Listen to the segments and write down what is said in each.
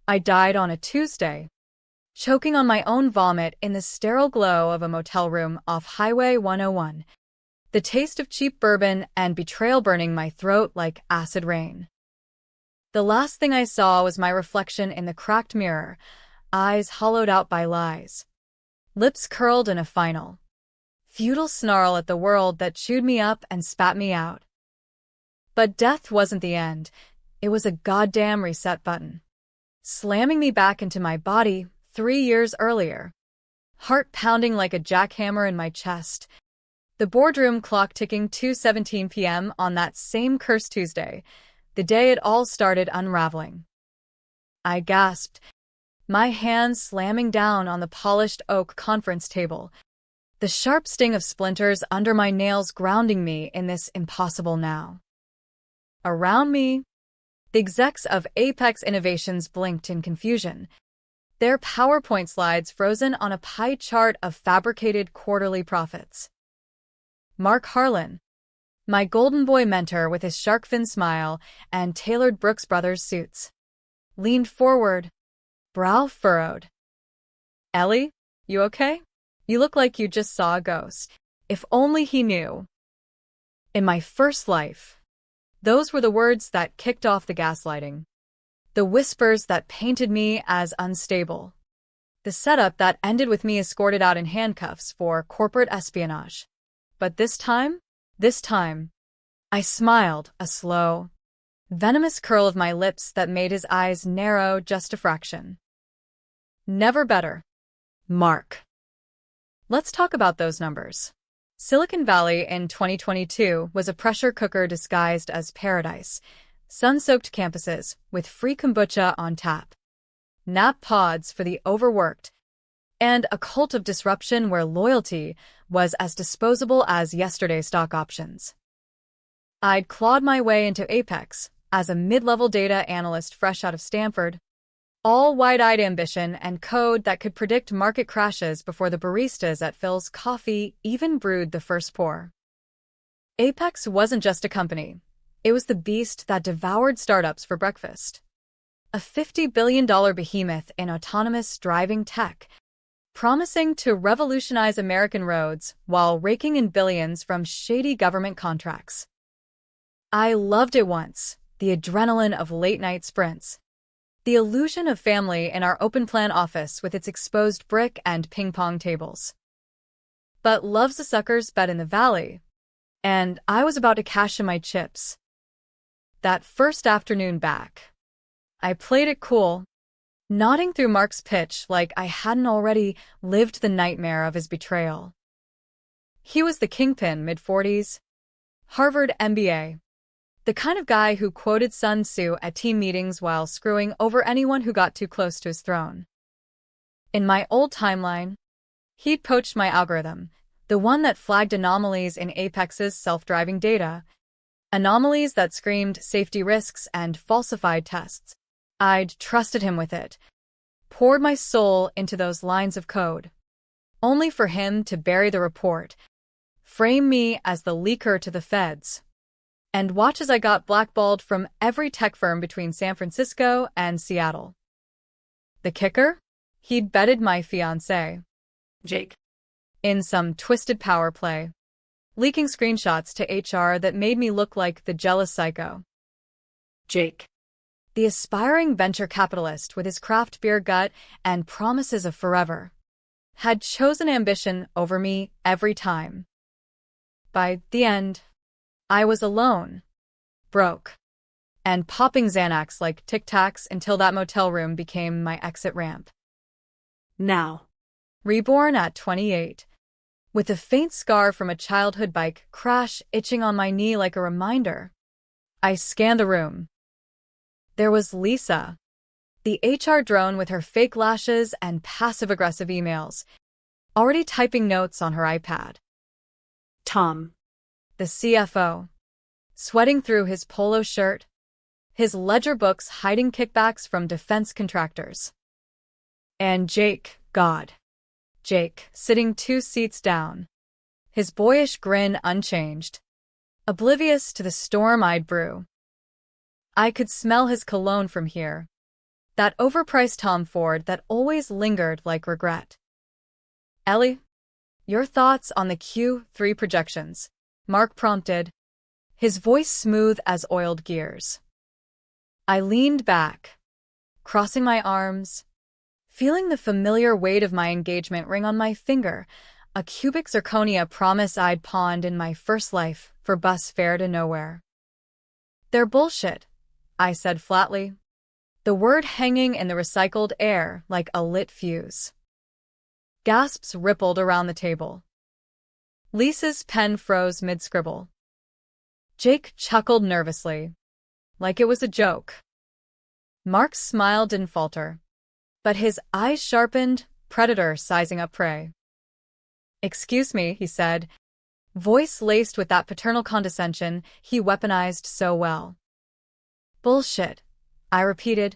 I died on a Tuesday, choking on my own vomit in the sterile glow of a motel room off Highway 101, the taste of cheap bourbon and betrayal burning my throat like acid rain. The last thing I saw was my reflection in the cracked mirror, eyes hollowed out by lies, lips curled in a final, futile snarl at the world that chewed me up and spat me out. But death wasn't the end. It was a goddamn reset button, slamming me back into my body 3 years earlier, heart pounding like a jackhammer in my chest, the boardroom clock ticking 2:17 p.m. on that same cursed Tuesday, the day it all started unraveling. I gasped, my hands slamming down on the polished oak conference table, the sharp sting of splinters under my nails grounding me in this impossible now. Around me, the execs of Apex Innovations blinked in confusion, their PowerPoint slides frozen on a pie chart of fabricated quarterly profits. Mark Harlan, my golden boy mentor with his shark fin smile and tailored Brooks Brothers suits, leaned forward, brow furrowed. "Ellie, you okay? You look like you just saw a ghost." If only he knew. In my first life, those were the words that kicked off the gaslighting. The whispers that painted me as unstable. The setup that ended with me escorted out in handcuffs for corporate espionage. But this time, I smiled, a slow, venomous curl of my lips that made his eyes narrow just a fraction. Never better. Mark. Let's talk about those numbers. Silicon Valley in 2022 was a pressure cooker disguised as paradise. Sun-soaked campuses with free kombucha on tap, nap pods for the overworked, and a cult of disruption where loyalty was as disposable as yesterday's stock options. I'd clawed my way into Apex as a mid-level data analyst fresh out of Stanford, all wide-eyed ambition and code that could predict market crashes before the baristas at Phil's Coffee even brewed the first pour. Apex wasn't just a company. It was the beast that devoured startups for breakfast. A $50 billion behemoth in autonomous driving tech, promising to revolutionize American roads while raking in billions from shady government contracts. I loved it once, the adrenaline of late-night sprints, the illusion of family in our open-plan office with its exposed brick and ping-pong tables. But love's a sucker's bet in the valley, and I was about to cash in my chips. That first afternoon back, I played it cool, nodding through Mark's pitch like I hadn't already lived the nightmare of his betrayal. He was the kingpin, mid-40s, Harvard MBA, the kind of guy who quoted Sun Tzu at team meetings while screwing over anyone who got too close to his throne. In my old timeline, he'd poached my algorithm, the one that flagged anomalies in Apex's self-driving data, anomalies that screamed safety risks and falsified tests. I'd trusted him with it, poured my soul into those lines of code, only for him to bury the report, frame me as the leaker to the feds, and watch as I got blackballed from every tech firm between San Francisco and Seattle. The kicker? He'd betted my fiancé, Jake, in some twisted power play, leaking screenshots to HR that made me look like the jealous psycho. Jake, the aspiring venture capitalist with his craft beer gut and promises of forever, had chosen ambition over me every time. By the end, I was alone, broke, and popping Xanax like Tic Tacs until that motel room became my exit ramp. Now, reborn at 28, with a faint scar from a childhood bike crash itching on my knee like a reminder, I scanned the room. There was Lisa, the HR drone with her fake lashes and passive-aggressive emails, already typing notes on her iPad. Tom, the CFO, sweating through his polo shirt, his ledger books hiding kickbacks from defense contractors. And Jake, Jake, sitting 2 seats down, his boyish grin unchanged, oblivious to the storm I'd brew. I could smell his cologne from here, That overpriced Tom Ford that always lingered like regret. Ellie, your thoughts on the Q3 projections? Mark prompted, his voice smooth as oiled gears. I leaned back, crossing my arms, feeling the familiar weight of my engagement ring on my finger, a cubic zirconia promise I'd pawned in my first life for bus fare to nowhere. They're bullshit, I said flatly, the word hanging in the recycled air like a lit fuse. Gasps rippled around the table. Lisa's pen froze mid-scribble. Jake chuckled nervously, like it was a joke. Mark's smile didn't falter, but his eyes sharpened, predator sizing up prey. Excuse me, he said, voice laced with that paternal condescension he weaponized so well. Bullshit, I repeated,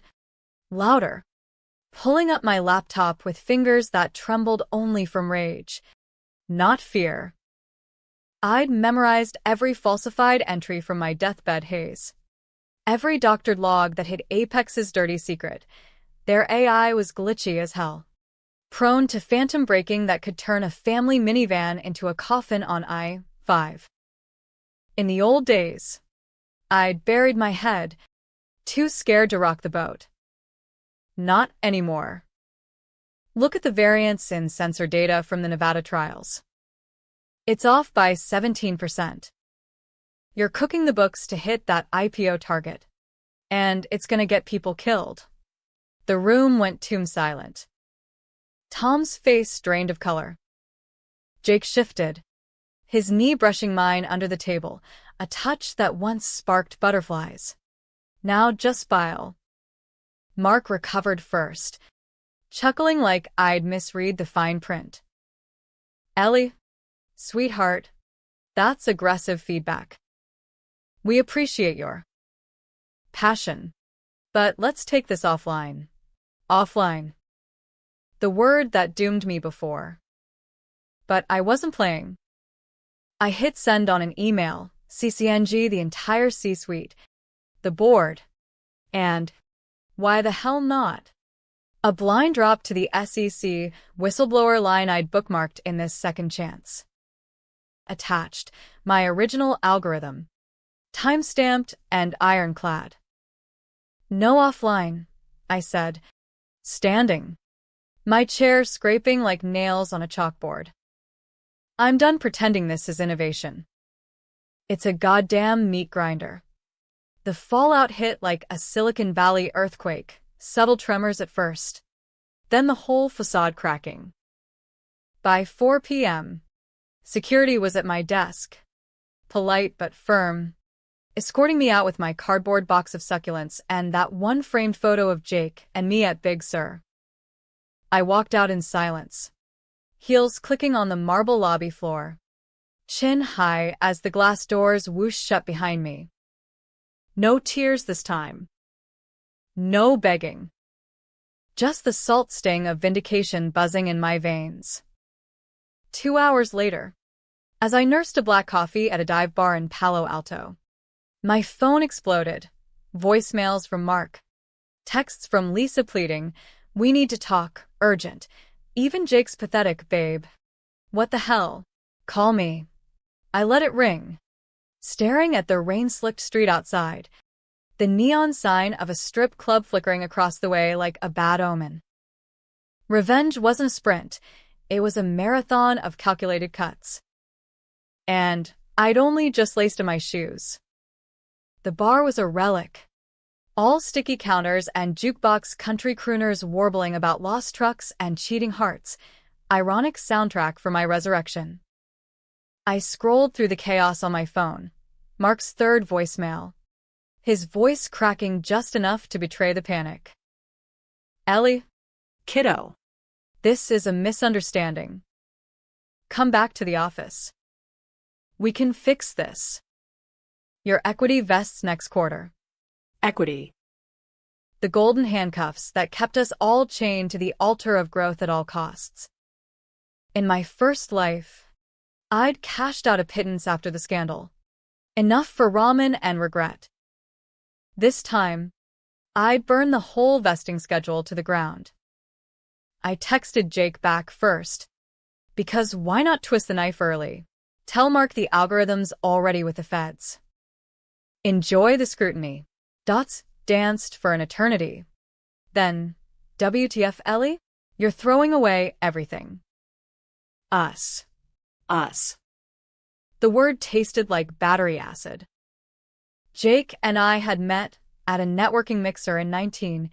louder, pulling up my laptop with fingers that trembled only from rage, not fear. I'd memorized every falsified entry from my deathbed haze, every doctored log that hid Apex's dirty secret. Their AI was glitchy as hell, prone to phantom braking that could turn a family minivan into a coffin on I-5. In the old days, I'd buried my head, too scared to rock the boat. Not anymore. Look at the variance in sensor data from the Nevada trials. It's off by 17%. You're cooking the books to hit that IPO target, and it's gonna get people killed. The room went tomb silent. Tom's face drained of color. Jake shifted, his knee brushing mine under the table, a touch that once sparked butterflies. Now just bile. Mark recovered first, chuckling like I'd misread the fine print. Ellie, sweetheart, that's aggressive feedback. We appreciate your passion, but let's take this offline. Offline. The word that doomed me before. But I wasn't playing. I hit send on an email, CCNG the entire C-suite, the board, and, why the hell not? A blind drop to the SEC whistleblower line I'd bookmarked in this second chance. Attached, my original algorithm, time-stamped and ironclad. No offline, I said, standing, my chair scraping like nails on a chalkboard. I'm done pretending this is innovation. It's a goddamn meat grinder. The fallout hit like a Silicon Valley earthquake, subtle tremors at first, then the whole facade cracking. By 4 p.m., security was at my desk, polite but firm, escorting me out with my cardboard box of succulents and that one framed photo of Jake and me at Big Sur. I walked out in silence, heels clicking on the marble lobby floor, chin high as the glass doors whooshed shut behind me. No tears this time. No begging. Just the salt sting of vindication buzzing in my veins. 2 hours later, as I nursed a black coffee at a dive bar in Palo Alto, my phone exploded. Voicemails from Mark. Texts from Lisa pleading, we need to talk, urgent. Even Jake's pathetic, babe. What the hell? Call me. I let it ring, staring at the rain-slicked street outside, the neon sign of a strip club flickering across the way like a bad omen. Revenge wasn't a sprint, it was a marathon of calculated cuts. And I'd only just laced in my shoes. The bar was a relic. All sticky counters and jukebox country crooners warbling about lost trucks and cheating hearts, ironic soundtrack for my resurrection. I scrolled through the chaos on my phone. Mark's third voicemail, his voice cracking just enough to betray the panic. Ellie, kiddo, this is a misunderstanding. Come back to the office. We can fix this. Your equity vests next quarter. Equity. The golden handcuffs that kept us all chained to the altar of growth at all costs. In my first life, I'd cashed out a pittance after the scandal. Enough for ramen and regret. This time, I'd burn the whole vesting schedule to the ground. I texted Jake back first, because why not twist the knife early? Tell Mark the algorithm's already with the feds. Enjoy the scrutiny. Dots danced for an eternity. Then, WTF, Ellie? You're throwing away everything. Us. The word tasted like battery acid. Jake and I had met at a networking mixer in 19,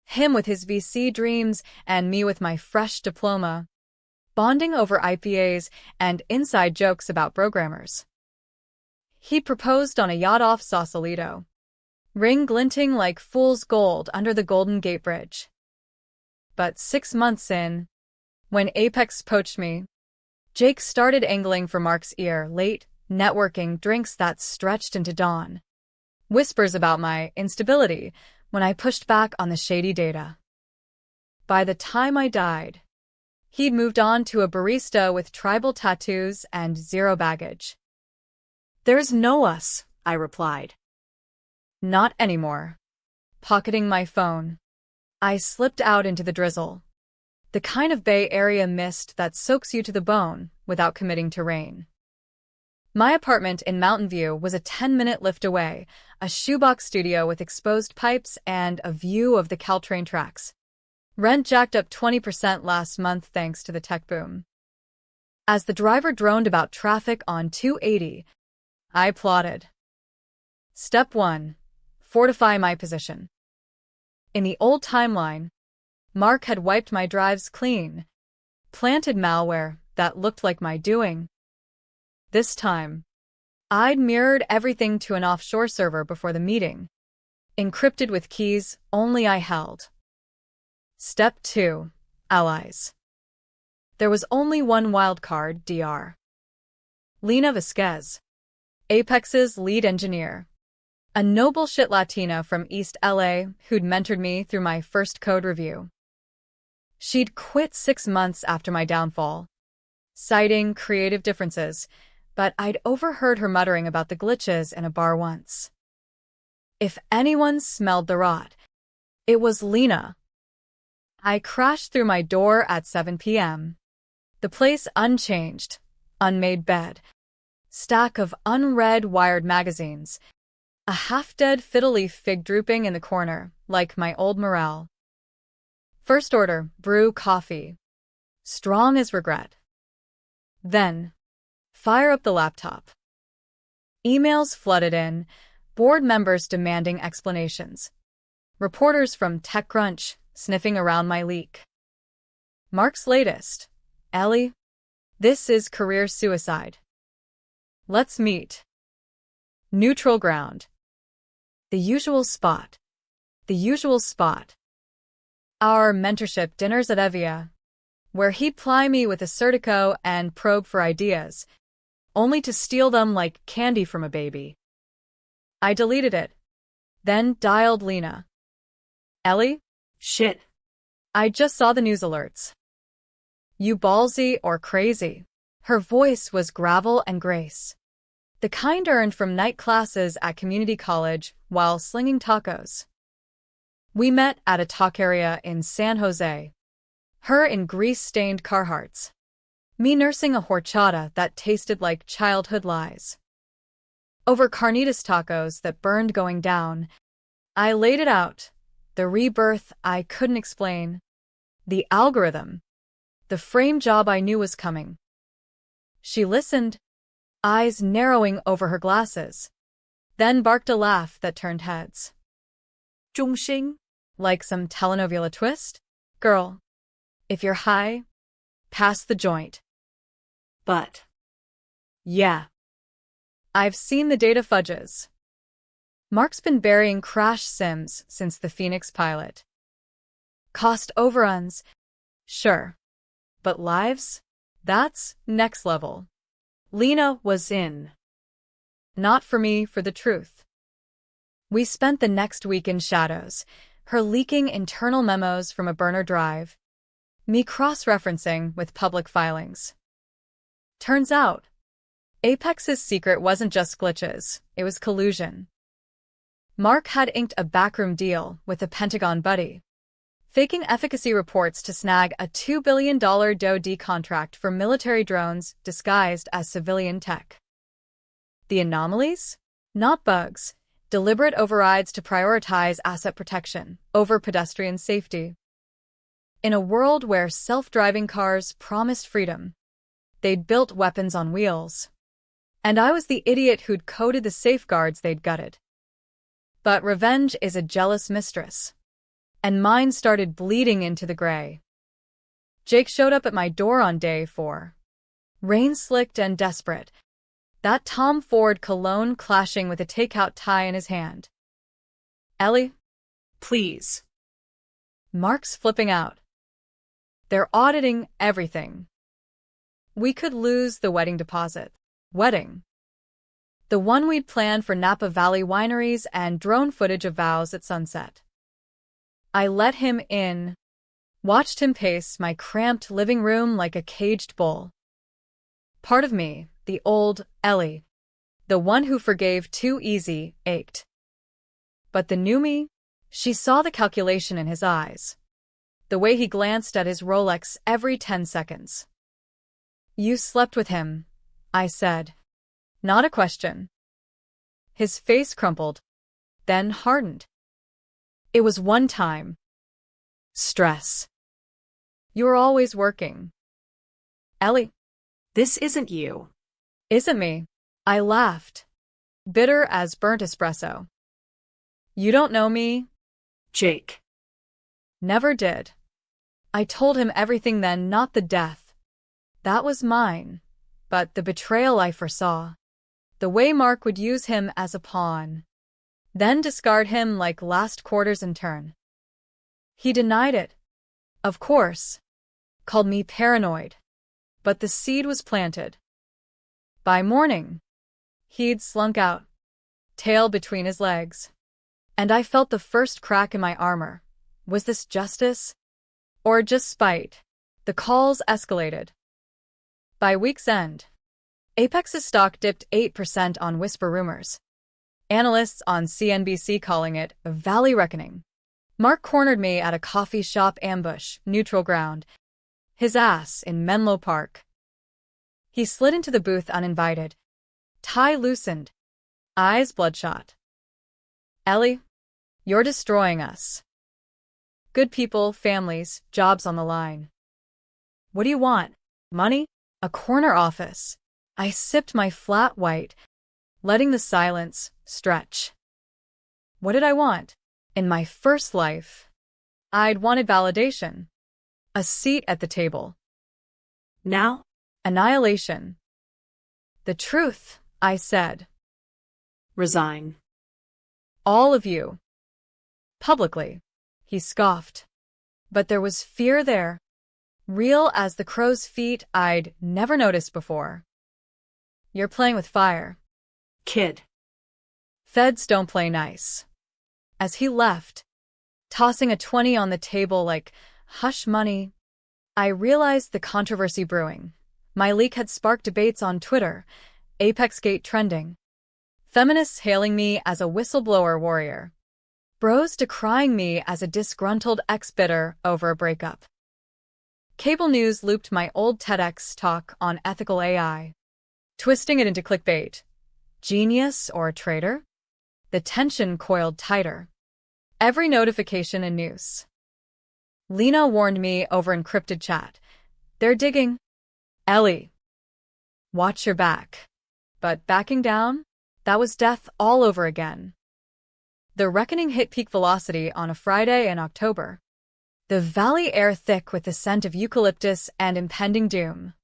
him with his VC dreams and me with my fresh diploma, bonding over IPAs and inside jokes about programmers. He proposed on a yacht off Sausalito, ring glinting like fool's gold under the Golden Gate Bridge. But 6 months in, when Apex poached me, Jake started angling for Mark's ear, late, networking drinks that stretched into dawn. Whispers about my instability when I pushed back on the shady data. By the time I died, he'd moved on to a barista with tribal tattoos and zero baggage. There's no us, I replied. Not anymore. Pocketing my phone, I slipped out into the drizzle. The kind of Bay Area mist that soaks you to the bone without committing to rain. My apartment in Mountain View was a 10-minute lift away, a shoebox studio with exposed pipes and a view of the Caltrain tracks. Rent jacked up 20% last month thanks to the tech boom. As the driver droned about traffic on 280, I plotted. Step 1. Fortify my position. In the old timeline, Mark had wiped my drives clean, planted malware that looked like my doing. This time, I'd mirrored everything to an offshore server before the meeting, encrypted with keys only I held. Step 2. Allies. There was only one wildcard, Dr. Lena Vasquez, Apex's lead engineer, a no bullshit Latina from East LA who'd mentored me through my first code review. She'd quit 6 months after my downfall, citing creative differences, but I'd overheard her muttering about the glitches in a bar once. If anyone smelled the rot, it was Lena. I crashed through my door at 7 p.m. The place unchanged, unmade bed, stack of unread Wired magazines, a half-dead fiddle-leaf fig drooping in the corner, like my old morale. First order, brew coffee. Strong as regret. Then, fire up the laptop. Emails flooded in, board members demanding explanations. Reporters from TechCrunch sniffing around my leak. Mark's latest. Ellie, this is career suicide. Let's meet. Neutral ground. The usual spot. Our mentorship dinners at Evia, where he'd ply me with a Certico and probe for ideas, only to steal them like candy from a baby. I deleted it, then dialed Lena. Ellie? Shit. I just saw the news alerts. You ballsy or crazy? Her voice was gravel and grace, the kind earned from night classes at community college while slinging tacos. We met at a talk area in San Jose. Her in grease-stained Carhartts. Me nursing a horchata that tasted like childhood lies. Over carnitas tacos that burned going down, I laid it out. The rebirth I couldn't explain. The algorithm. The frame job I knew was coming. She listened, eyes narrowing over her glasses, then barked a laugh that turned heads. 中性? Like some telenovela twist? Girl, if you're high, pass the joint. But, yeah. I've seen the data fudges. Mark's been burying crash sims since the Phoenix pilot. Cost overruns, sure. But lives? That's next level. Lena was in. Not for me, for the truth. We spent the next week in shadows, her leaking internal memos from a burner drive, me cross-referencing with public filings. Turns out, Apex's secret wasn't just glitches, it was collusion. Mark had inked a backroom deal with a Pentagon buddy, faking efficacy reports to snag a $2 billion DoD contract for military drones disguised as civilian tech. The anomalies? Not bugs. Deliberate overrides to prioritize asset protection over pedestrian safety. In a world where self-driving cars promised freedom, they'd built weapons on wheels. And I was the idiot who'd coded the safeguards they'd gutted. But revenge is a jealous mistress. And mine started bleeding into the gray. Jake showed up at my door on day 4. Rain-slicked and desperate. That Tom Ford cologne clashing with a takeout tie in his hand. Ellie? Please. Mark's flipping out. They're auditing everything. We could lose the wedding deposit. Wedding. The one we'd planned for Napa Valley wineries and drone footage of vows at sunset. I let him in, watched him pace my cramped living room like a caged bull. Part of me, the old Ellie, the one who forgave too easy, ached. But the new me, she saw the calculation in his eyes, the way he glanced at his Rolex every 10 seconds. You slept with him, I said. Not a question. His face crumpled, then hardened. It was one time. Stress. You're always working. Ellie. This isn't you. Isn't me. I laughed. Bitter as burnt espresso. You don't know me? Jake. Never did. I told him everything then, not the death. That was mine. But the betrayal I foresaw. The way Mark would use him as a pawn. Then discard him like last quarter's intern. He denied it. Of course. Called me paranoid. But the seed was planted. By morning, he'd slunk out, tail between his legs. And I felt the first crack in my armor. Was this justice? Or just spite? The calls escalated. By week's end, Apex's stock dipped 8% on whisper rumors. Analysts on CNBC calling it a valley reckoning. Mark cornered me at a coffee shop ambush, neutral ground, his ass in Menlo Park. He slid into the booth uninvited, tie loosened, eyes bloodshot. Ellie, you're destroying us. Good people, families, jobs on the line. What do you want? Money? A corner office. I sipped my flat white, letting the silence stretch. What did I want? In my first life, I'd wanted validation. A seat at the table. Now? Annihilation. The truth, I said. Resign. All of you. Publicly, he scoffed. But there was fear there, real as the crow's feet I'd never noticed before. You're playing with fire. Kid. Feds don't play nice. As he left, tossing a 20 on the table like hush money, I realized the controversy brewing. My leak had sparked debates on Twitter, Apexgate trending, feminists hailing me as a whistleblower warrior, bros decrying me as a disgruntled ex-bitter over a breakup. Cable news looped my old TEDx talk on ethical AI, twisting it into clickbait. Genius or a traitor? The tension coiled tighter. Every notification a noose. Lena warned me over encrypted chat. They're digging. Ellie. Watch your back. But backing down? That was death all over again. The reckoning hit peak velocity on a Friday in October. The valley air thick with the scent of eucalyptus and impending doom.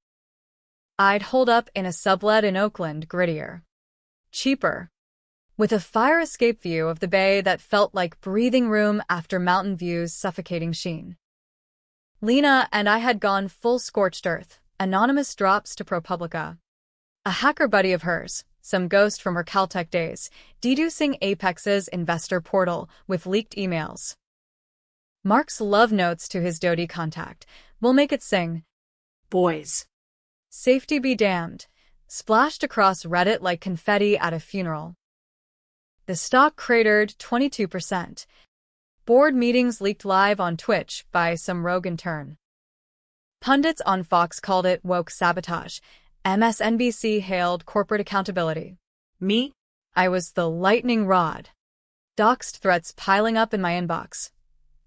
I'd holed up in a sublet in Oakland, grittier. Cheaper. With a fire escape view of the bay that felt like breathing room after Mountain View's suffocating sheen. Lena and I had gone full scorched earth, anonymous drops to ProPublica. A hacker buddy of hers, some ghost from her Caltech days, deducing Apex's investor portal with leaked emails. Mark's love notes to his Dodie contact will make it sing. Boys. Safety be damned. Splashed across Reddit like confetti at a funeral. The stock cratered 22%. Board meetings leaked live on Twitch by some rogue intern. Pundits on Fox called it woke sabotage. MSNBC hailed corporate accountability. Me? I was the lightning rod. Doxed threats piling up in my inbox.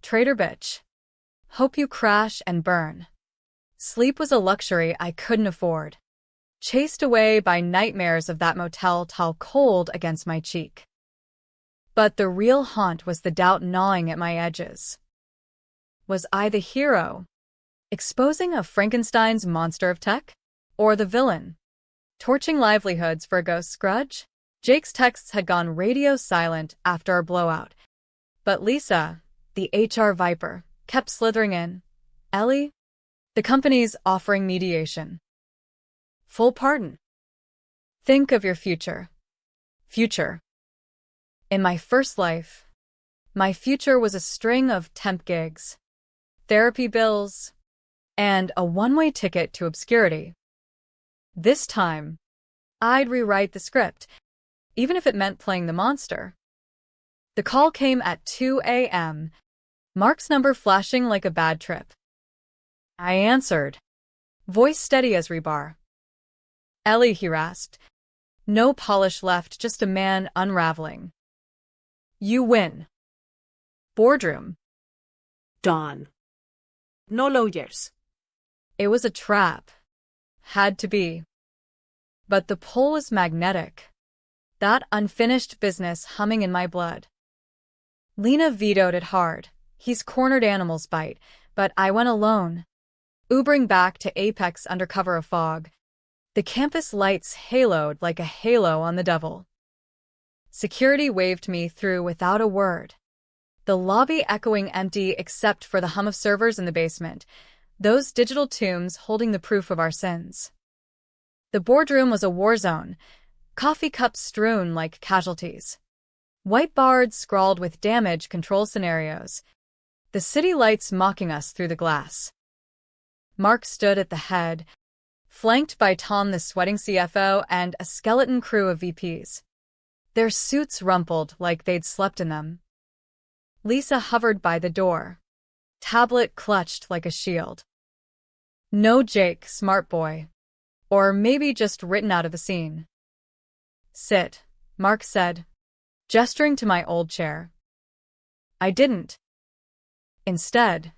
Traitor bitch. Hope you crash and burn. Sleep was a luxury I couldn't afford. Chased away by nightmares of that motel towel cold against my cheek. But the real haunt was the doubt gnawing at my edges. Was I the hero, exposing a Frankenstein's monster of tech? Or the villain, torching livelihoods for a ghost grudge? Jake's texts had gone radio silent after our blowout. But Lisa, the HR viper, kept slithering in. Ellie? The company's offering mediation. Full pardon. Think of your future. Future. In my first life, my future was a string of temp gigs, therapy bills, and a one-way ticket to obscurity. This time, I'd rewrite the script, even if it meant playing the monster. The call came at 2 a.m., Mark's number flashing like a bad trip. I answered, voice steady as rebar. Ellie, he rasped. No polish left, just a man unraveling. You win. Boardroom. Dawn. No lawyers. It was a trap. Had to be. But the pull was magnetic. That unfinished business humming in my blood. Lena vetoed it hard. He's cornered animals bite, but I went alone. Ubering back to Apex under cover of fog. The campus lights haloed like a halo on the devil. Security waved me through without a word. The lobby echoing empty except for the hum of servers in the basement, those digital tombs holding the proof of our sins. The boardroom was a war zone, coffee cups strewn like casualties. Whiteboards scrawled with damage control scenarios. The city lights mocking us through the glass. Mark stood at the head, flanked by Tom the sweating CFO and a skeleton crew of VPs. Their suits rumpled like they'd slept in them. Lisa hovered by the door, tablet clutched like a shield. No Jake, smart boy. Or maybe just written out of the scene. Sit, Mark said, gesturing to my old chair. I didn't. Instead,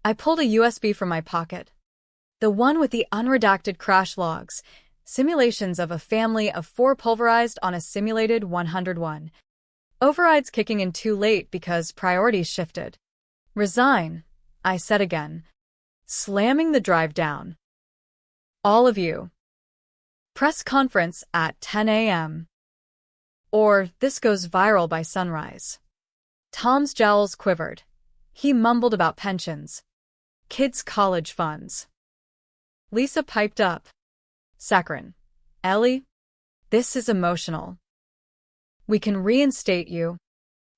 I pulled a USB from my pocket. The one with the unredacted crash logs, simulations of a family of 4 pulverized on a simulated 101. Overrides kicking in too late because priorities shifted. Resign, I said again, slamming the drive down. All of you. Press conference at 10 a.m. Or this goes viral by sunrise. Tom's jowls quivered. He mumbled about pensions. Kids' college funds. Lisa piped up. Saccharine. Ellie, this is emotional. We can reinstate you.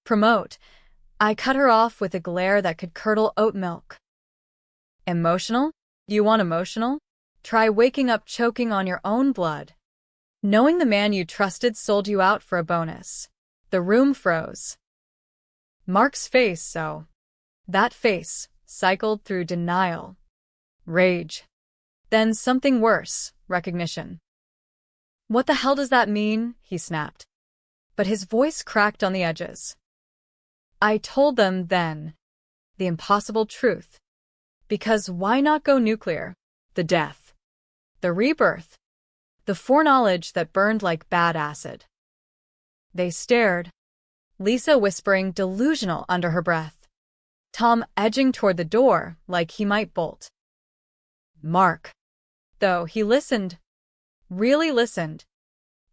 Promote. I cut her off with a glare that could curdle oat milk. Emotional? You want emotional? Try waking up choking on your own blood. Knowing the man you trusted sold you out for a bonus. The room froze. Mark's face, so. That face cycled through denial. Rage. Then something worse, recognition. What the hell does that mean? He snapped. But his voice cracked on the edges. I told them then. The impossible truth. Because why not go nuclear? The death. The rebirth. The foreknowledge that burned like bad acid. They stared. Lisa whispering delusional under her breath. Tom edging toward the door like he might bolt. Mark. Though he listened. Really listened.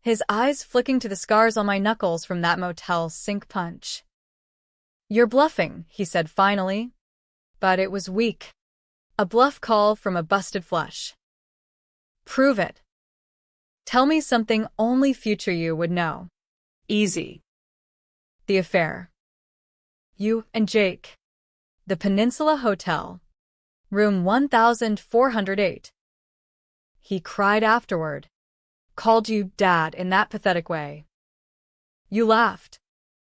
His eyes flicking to the scars on my knuckles from that motel sink punch. You're bluffing, he said finally. But it was weak. A bluff call from a busted flush. Prove it. Tell me something only future you would know. Easy. The affair. You and Jake. The Peninsula Hotel. Room 1408. He cried afterward. Called you Dad in that pathetic way. You laughed.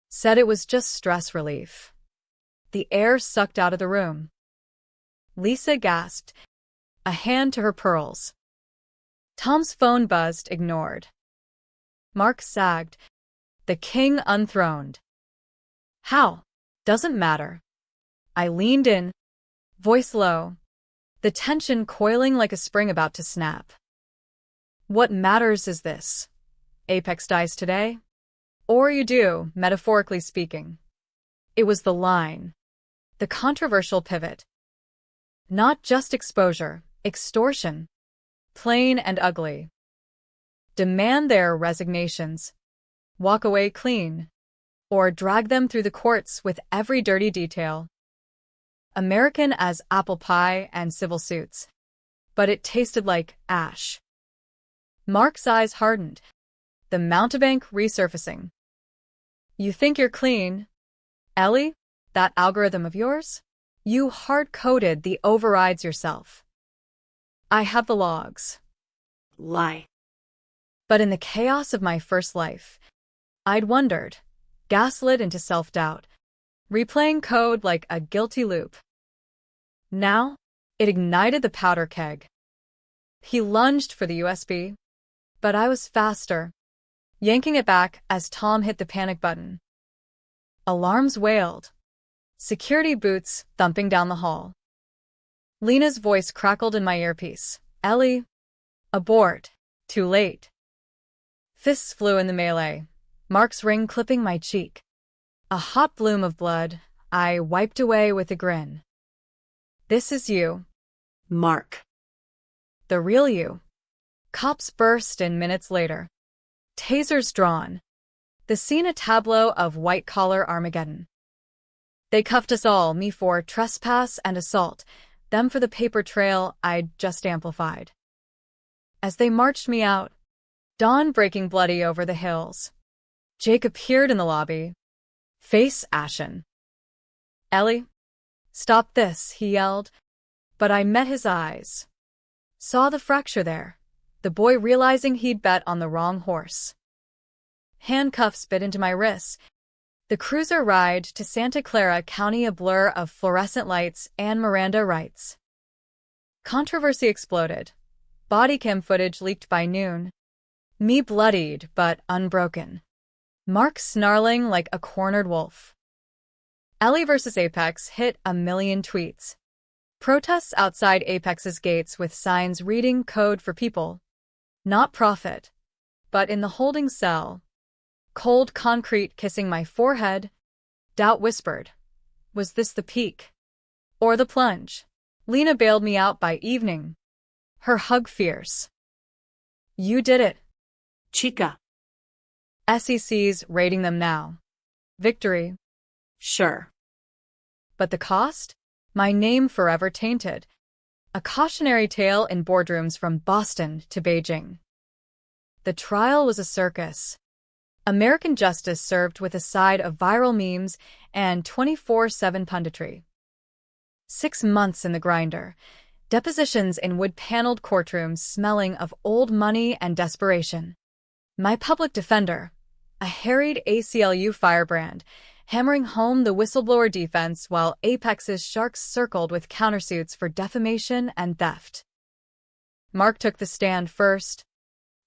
said it was just stress relief. The air sucked out of the room. Lisa gasped, a hand to her pearls. Tom's phone buzzed, ignored. Mark sagged, the king unthroned. How? Doesn't matter. I leaned in, voice low, the tension coiling like a spring about to snap. What matters is this. Apex dies today? Or you do, metaphorically speaking. It was the line. The controversial pivot. Not just exposure, extortion. Plain and ugly. Demand their resignations. Walk away clean. Or drag them through the courts with every dirty detail. American as apple pie and civil suits. But it tasted like ash. Mark's eyes hardened, the mountebank resurfacing. You think you're clean? Ellie, that algorithm of yours? You hard-coded the overrides yourself. I have the logs. Lie. But in the chaos of my first life, I'd wondered, gaslit into self-doubt, replaying code like a guilty loop. Now, it ignited the powder keg. He lunged for the USB, but I was faster, yanking it back as Tom hit the panic button. Alarms wailed. Security boots thumping down the hall. Lena's voice crackled in my earpiece. Ellie, abort. Too late. Fists flew in the melee, Mark's ring clipping my cheek. A hot bloom of blood, I wiped away with a grin. This is you. Mark. The real you. Cops burst in minutes later. Tasers drawn. The scene a tableau of white-collar Armageddon. They cuffed us all, me for trespass and assault, them for the paper trail I'd just amplified. As they marched me out, dawn breaking bloody over the hills, Jake appeared in the lobby, face ashen. Ellie, stop this, he yelled, but I met his eyes. Saw the fracture there, the boy realizing he'd bet on the wrong horse. Handcuffs bit into my wrists. The cruiser ride to Santa Clara County a blur of fluorescent lights and Miranda rights. Controversy exploded. Body cam footage leaked by noon. Me bloodied but unbroken. Mark snarling like a cornered wolf. Ellie vs. Apex hit 1 million tweets. Protests outside Apex's gates with signs reading code for people. Not profit. But in the holding cell, cold concrete kissing my forehead, doubt whispered, was this the peak? Or the plunge? Lena bailed me out by evening. Her hug fierce. You did it. Chica. SEC's rating them now. Victory. Sure. But the cost? My name forever tainted. A cautionary tale in boardrooms from Boston to Beijing. The trial was a circus. American justice served with a side of viral memes and 24/7 punditry. 6 months in the grinder. Depositions in wood-paneled courtrooms smelling of old money and desperation. My public defender, a harried ACLU firebrand, hammering home the whistleblower defense while Apex's sharks circled with countersuits for defamation and theft. Mark took the stand first.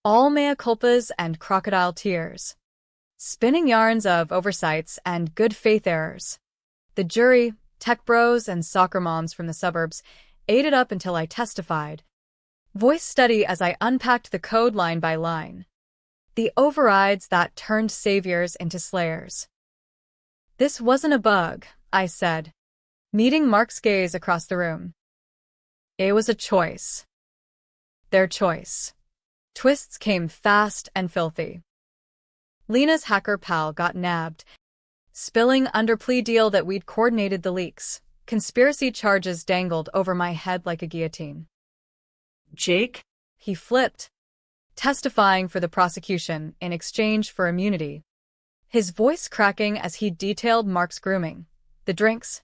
All mea culpas and crocodile tears. Spinning yarns of oversights and good faith errors. The jury, tech bros and soccer moms from the suburbs, ate it up until I testified. Voice steady as I unpacked the code line by line. The overrides that turned saviors into slayers. This wasn't a bug, I said, meeting Mark's gaze across the room. It was a choice. Their choice. Twists came fast and filthy. Lena's hacker pal got nabbed, spilling under plea deal that we'd coordinated the leaks. Conspiracy charges dangled over my head like a guillotine. Jake? He flipped, testifying for the prosecution in exchange for immunity. His voice cracking as he detailed Mark's grooming, the drinks,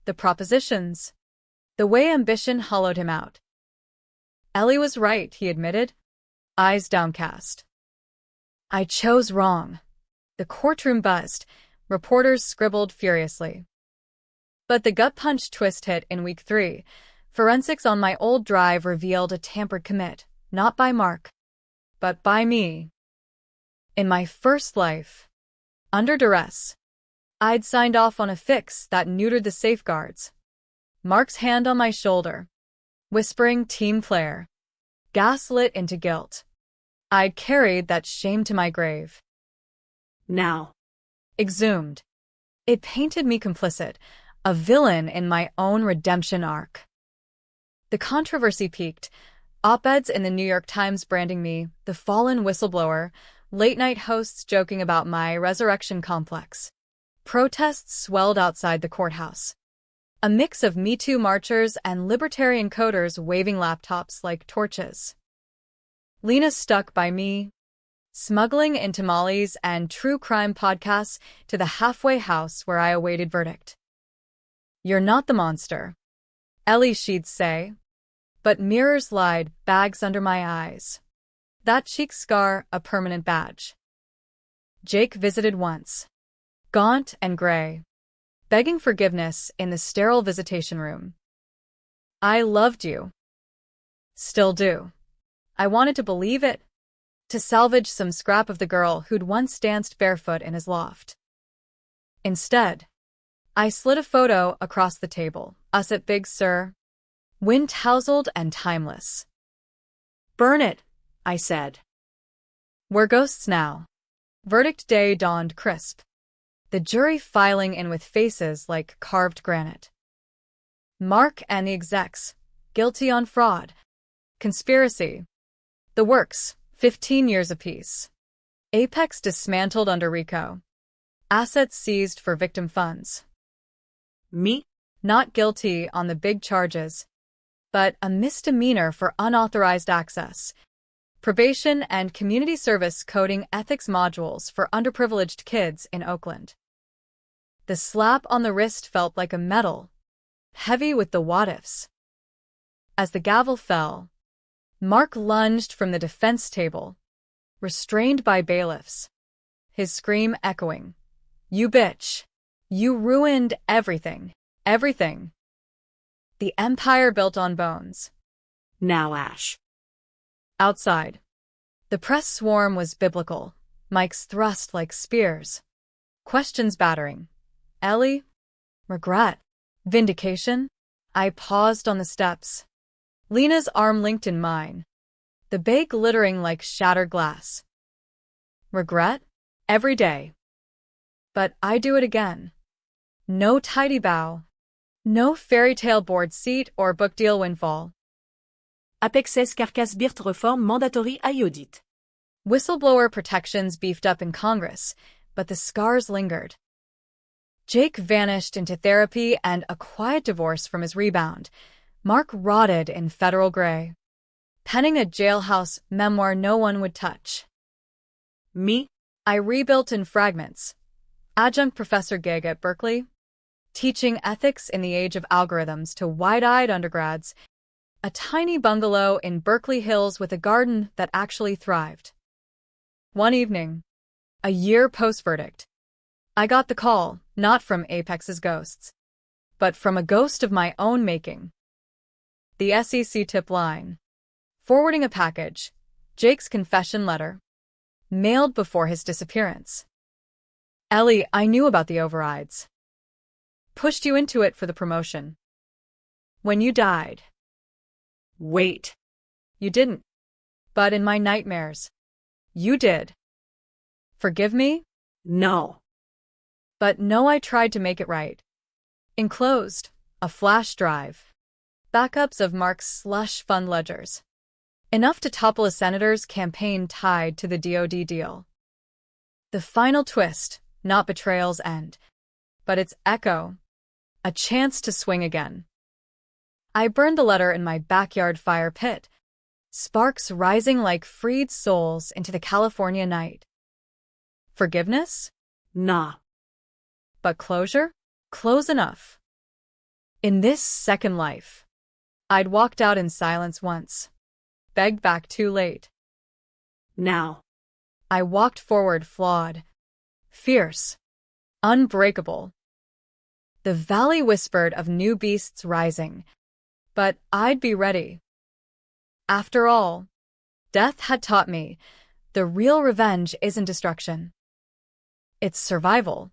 the propositions, the way ambition hollowed him out. Ellie was right, he admitted, eyes downcast. I chose wrong. The courtroom buzzed, Reporters scribbled furiously. But the gut punch twist hit in week 3. Forensics on my old drive revealed a tampered commit, not by Mark, but by me. In my first life, under duress, I'd signed off on a fix that neutered the safeguards. Mark's hand on my shoulder, whispering team player, gaslit into guilt. I'd carried that shame to my grave. Now. Exhumed. It painted me complicit, a villain in my own redemption arc. The controversy peaked, op-eds in the New York Times branding me the fallen whistleblower, late-night hosts joking about my resurrection complex. Protests swelled outside the courthouse. A mix of Me Too marchers and libertarian coders waving laptops like torches. Lena stuck by me, smuggling in tamales and true crime podcasts to the halfway house where I awaited verdict. "You're not the monster," Ellie she'd say, but mirrors lied, bags under my eyes. That cheek scar, a permanent badge. Jake visited once, gaunt and gray, begging forgiveness in the sterile visitation room. "I loved you. Still do." I wanted to believe it, to salvage some scrap of the girl who'd once danced barefoot in his loft. Instead, I slid a photo across the table, us at Big Sur, wind-tousled and timeless. "Burn it," I said. We're ghosts now. Verdict day dawned crisp, the jury filing in with faces like carved granite. Mark and the execs, guilty on fraud, conspiracy, the works, 15 years apiece. Apex dismantled under RICO. Assets seized for victim funds. Me? Not guilty on the big charges, but a misdemeanor for unauthorized access. Probation and community service coding ethics modules for underprivileged kids in Oakland. The slap on the wrist felt like a medal, heavy with the what-ifs. As the gavel fell, Mark lunged from the defense table, restrained by bailiffs, his scream echoing, "You bitch! You ruined everything, everything." The empire built on bones. Now ash. Outside, the press swarm was biblical, mics thrust like spears. Questions battering. Ellie? Regret? Vindication? I paused on the steps. Lena's arm linked in mine, the bay glittering like shattered glass. Regret? Every day. But I do it again. No tidy bow. No fairy tale board seat or book deal windfall. Apexes carcasse birt reform mandatory iodite. Whistleblower protections beefed up in Congress, but the scars lingered. Jake vanished into therapy and a quiet divorce from his rebound. Mark rotted in federal gray, penning a jailhouse memoir no one would touch. Me? I rebuilt in fragments. Adjunct professor gig at Berkeley, teaching ethics in the age of algorithms to wide-eyed undergrads, a tiny bungalow in Berkeley Hills with a garden that actually thrived. One evening, a year post-verdict, I got the call, not from Apex's ghosts, but from a ghost of my own making. The SEC tip line. Forwarding a package, Jake's confession letter, mailed before his disappearance. "Ellie, I knew about the overrides. Pushed you into it for the promotion. When you died." Wait. "You didn't. But in my nightmares, you did. Forgive me?" No. But no, I tried to make it right. Enclosed, a flash drive. Backups of Mark's slush fund ledgers. Enough to topple a senator's campaign tied to the DoD deal. The final twist, not betrayal's end, but its echo. A chance to swing again. I burned the letter in my backyard fire pit, sparks rising like freed souls into the California night. Forgiveness? Nah. But closure? Close enough. In this second life, I'd walked out in silence once, begged back too late. Now. I walked forward flawed, fierce, unbreakable. The valley whispered of new beasts rising, but I'd be ready. After all, death had taught me the real revenge isn't destruction. It's survival.